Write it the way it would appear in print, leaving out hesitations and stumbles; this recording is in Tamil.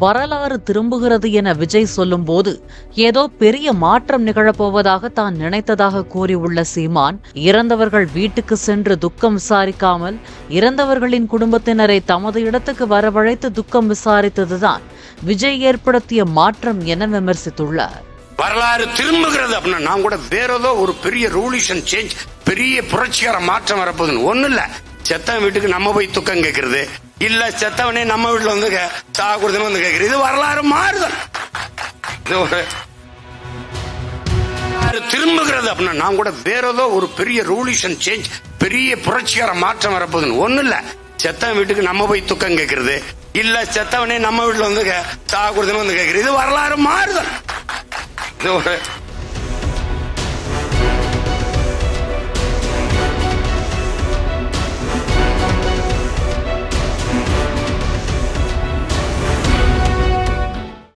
வரலாறு திரும்புகிறது என விஜய் சொல்லும்போது ஏதோ பெரிய மாற்றம் நிகழப்போவதாக தான் நினைத்ததாக கூறியுள்ள சீமான், இறந்தவர்கள் வீட்டுக்கு சென்று துக்கம் விசாரிக்காமல் இறந்தவர்களின் குடும்பத்தினரை தமது இடத்துக்கு வரவழைத்து துக்கம் விசாரித்ததுதான் விஜய் ஏற்படுத்திய மாற்றம் என விமர்சித்துள்ளார். வரலாறு திரும்புகிறது அப்படின்னா நான் கூட வேற ஏதோ ஒரு பெரிய ரூலிஷன் சேஞ்ச், பெரிய புரட்சிகர மாற்றம் வரப்போகுதுன்னு ஒண்ணு இல்ல. செத்தவன் வீட்டுக்கு நம்ம போய் துக்கம் கேட்கறது இல்ல, செத்தவனே நம்ம வீட்டுல வந்து சாகுறதுன்னு வந்து கேட்கறது, இது வரலாறு மாறுதல். திரும்புகிறது அப்படின்னா நான் கூட வேற ஏதோ ஒரு பெரிய ரூலிஷன் சேஞ்ச், பெரிய புரட்சிகர மாற்றம் வரப்போகுதுன்னு ஒண்ணு இல்ல. செத்தவன் வீட்டுக்கு நம்ம போய் துக்கம் கேட்கறது இல்ல, செத்தவனே நம்ம வீட்டுல வந்து சாகுறதுன்னு வந்து கேட்கறது, இது வரலாறு மாறுதல்.